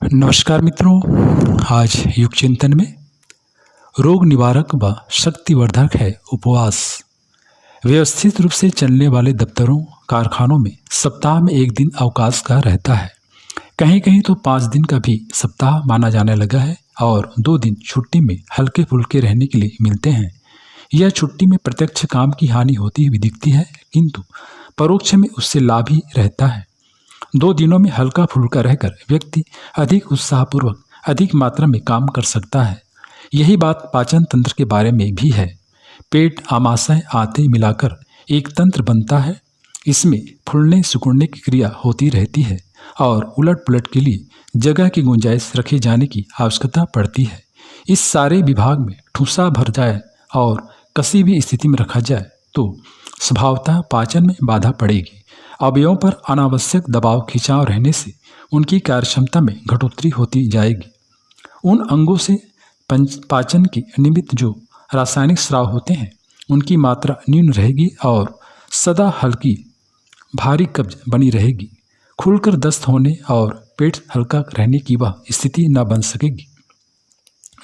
नमस्कार मित्रों। आज युग चिंतन में रोग निवारक व शक्तिवर्धक है उपवास। व्यवस्थित रूप से चलने वाले दफ्तरों कारखानों में सप्ताह में एक दिन अवकाश का रहता है। कहीं कहीं तो 5 दिन का भी सप्ताह माना जाने लगा है और 2 दिन छुट्टी में हल्के फुल्के रहने के लिए मिलते हैं। यह छुट्टी में प्रत्यक्ष काम की हानि होती हुई दिखती है, किंतु परोक्ष में उससे लाभ ही रहता है। 2 दिनों में हल्का फुल्का रहकर व्यक्ति अधिक उत्साहपूर्वक अधिक मात्रा में काम कर सकता है। यही बात पाचन तंत्र के बारे में भी है। पेट आमाशय आते मिलाकर एक तंत्र बनता है। इसमें फूलने सिकुड़ने की क्रिया होती रहती है और उलट पुलट के लिए जगह की गुंजाइश रखे जाने की आवश्यकता पड़ती है। इस सारे विभाग में ठूसा भर जाए और किसी भी स्थिति में रखा जाए तो स्वभावतः पाचन में बाधा पड़ेगी। अवयवों पर अनावश्यक दबाव खिंचाव रहने से उनकी कार्यक्षमता में घटोतरी होती जाएगी। उन अंगों से पाचन के निमित्त जो रासायनिक स्राव होते हैं उनकी मात्रा न्यून रहेगी और सदा हल्की भारी कब्ज बनी रहेगी। खुलकर दस्त होने और पेट हल्का रहने की वह स्थिति न बन सकेगी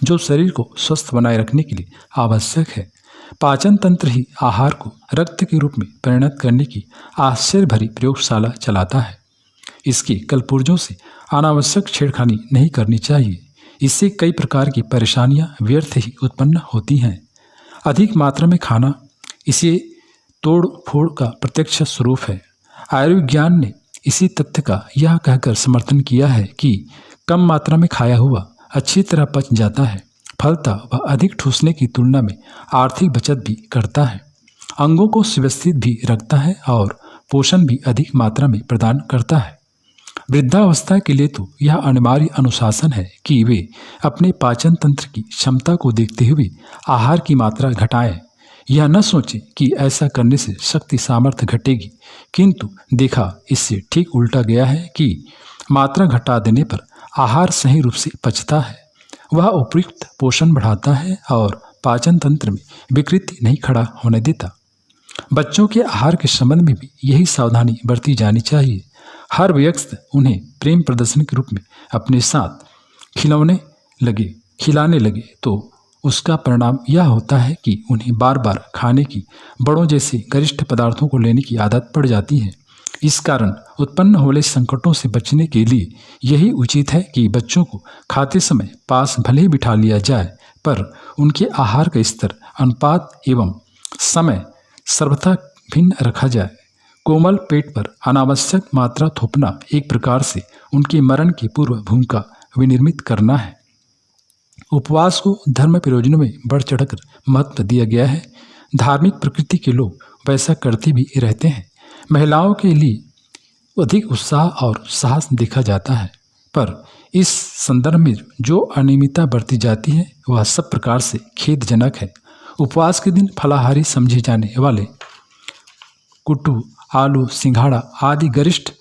जो शरीर को स्वस्थ बनाए रखने के लिए आवश्यक है। पाचन तंत्र ही आहार को रक्त के रूप में परिणत करने की आश्चर्य भरी प्रयोगशाला चलाता है। इसके कलपुर्जों से अनावश्यक छेड़खानी नहीं करनी चाहिए। इससे कई प्रकार की परेशानियां व्यर्थ ही उत्पन्न होती हैं। अधिक मात्रा में खाना इसे तोड़ फोड़ का प्रत्यक्ष स्वरूप है। आयुर्विज्ञान ने इसी तथ्य का यह कहकर समर्थन किया है कि कम मात्रा में खाया हुआ अच्छी तरह पच जाता है। फलतः वह अधिक ठूसने की तुलना में आर्थिक बचत भी करता है, अंगों को सुव्यवस्थित भी रखता है और पोषण भी अधिक मात्रा में प्रदान करता है। वृद्धावस्था के लिए तो यह अनिवार्य अनुशासन है कि वे अपने पाचन तंत्र की क्षमता को देखते हुए आहार की मात्रा घटाएं। यह न सोचें कि ऐसा करने से शक्ति सामर्थ्य घटेगी, किंतु देखा इससे ठीक उल्टा गया है कि मात्रा घटा देने पर आहार सही रूप से पचता है। वह उपयुक्त पोषण बढ़ाता है और पाचन तंत्र में विकृति नहीं खड़ा होने देता। बच्चों के आहार के संबंध में भी यही सावधानी बरती जानी चाहिए। हर व्यक्ति उन्हें प्रेम प्रदर्शन के रूप में अपने साथ खिलाने लगे तो उसका परिणाम यह होता है कि उन्हें बार बार खाने की बड़ों जैसे गरिष्ठ पदार्थों को लेने की आदत पड़ जाती है। इस कारण उत्पन्न होने संकटों से बचने के लिए यही उचित है कि बच्चों को खाते समय पास भले ही बिठा लिया जाए, पर उनके आहार का स्तर, अनुपात एवं समय सर्वथा भिन्न रखा जाए। कोमल पेट पर अनावश्यक मात्रा थोपना एक प्रकार से उनके मरण की पूर्व भूमिका विनिर्मित करना है। उपवास को धर्म प्रयोजनों में बढ़ चढ़कर महत्व दिया गया है। धार्मिक प्रकृति के लोग वैसा करते भी रहते हैं। महिलाओं के लिए अधिक उत्साह और साहस देखा जाता है, पर इस संदर्भ में जो अनियमितता बरती जाती है वह सब प्रकार से खेदजनक है। उपवास के दिन फलाहारी समझे जाने वाले कुट्टू, आलू, सिंघाड़ा आदि गरिष्ठ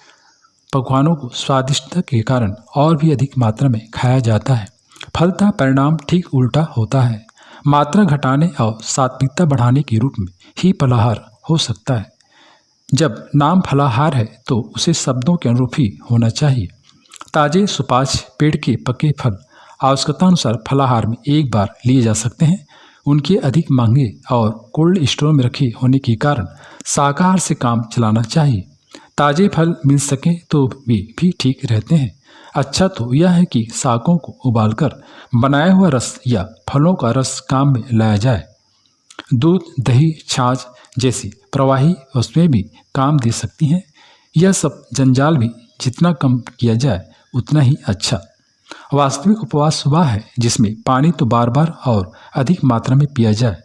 पकवानों को स्वादिष्टता के कारण और भी अधिक मात्रा में खाया जाता है। फलतः परिणाम ठीक उल्टा होता है। मात्रा घटाने और सात्विकता बढ़ाने के रूप में ही फलाहार हो सकता है। जब नाम फलाहार है तो उसे शब्दों के अनुरूप ही होना चाहिए। ताजे सुपाच्य पेड़ के पके फल आवश्यकतानुसार फलाहार में एक बार लिए जा सकते हैं। उनके अधिक महंगे और कोल्ड स्टोर में रखे होने के कारण शाकाहार से काम चलाना चाहिए। ताजे फल मिल सकें तो वे भी ठीक रहते हैं। अच्छा तो यह है कि शाकों को उबालकर बनाया हुआ रस या फलों का रस काम में लाया जाए। दूध, दही, छाछ जैसी प्रवाही वस्तुएं भी काम दे सकती हैं। यह सब जंजाल भी जितना कम किया जाए उतना ही अच्छा। वास्तविक उपवास वह है जिसमें पानी तो बार बार और अधिक मात्रा में पिया जाए,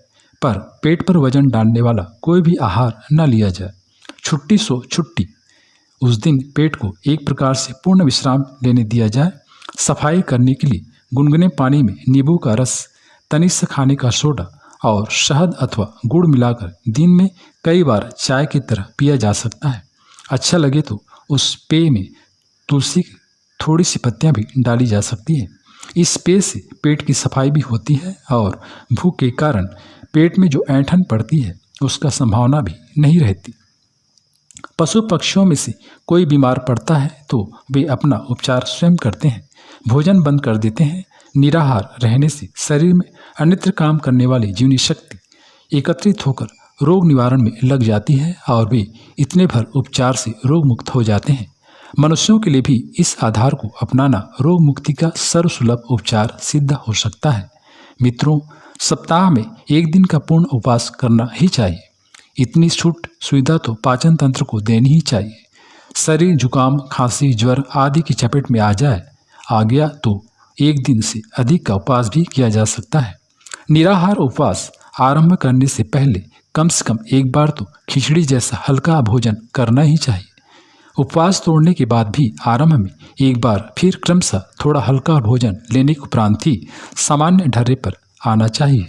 पर पेट पर वजन डालने वाला कोई भी आहार न लिया जाए। छुट्टी सो छुट्टी। उस दिन पेट को एक प्रकार से पूर्ण विश्राम लेने दिया जाए। सफाई करने के लिए गुनगुने पानी में नींबू का रस, तनिष्क खाने का सोडा और शहद अथवा गुड़ मिलाकर दिन में कई बार चाय की तरह पिया जा सकता है। अच्छा लगे तो उस पेय में तुलसी की थोड़ी सी पत्तियां भी डाली जा सकती है। इस पेय से पेट की सफाई भी होती है और भूख के कारण पेट में जो ऐंठन पड़ती है उसका संभावना भी नहीं रहती। पशु पक्षियों में से कोई बीमार पड़ता है तो वे अपना उपचार स्वयं करते हैं, भोजन बंद कर देते हैं। निराहार रहने से शरीर में अन्यत्र काम करने वाली जीवनी शक्ति एकत्रित होकर रोग निवारण में लग जाती है और वे इतने भर उपचार से रोग मुक्त हो जाते हैं। मनुष्यों के लिए भी इस आधार को अपनाना रोग मुक्ति का सर्वसुलभ उपचार सिद्ध हो सकता है। मित्रों, सप्ताह में एक दिन का पूर्ण उपवास करना ही चाहिए। इतनी छूट सुविधा तो पाचन तंत्र को देनी ही चाहिए। शरीर जुकाम, खांसी, ज्वर आदि की चपेट में आ गया तो एक दिन से अधिक का उपवास भी किया जा सकता है। निराहार उपवास आरंभ करने से पहले कम से कम एक बार तो खिचड़ी जैसा हल्का भोजन करना ही चाहिए। उपवास तोड़ने के बाद भी आरंभ में एक बार फिर क्रमशः थोड़ा हल्का भोजन लेने के उपरांत ही सामान्य ढर्रे पर आना चाहिए।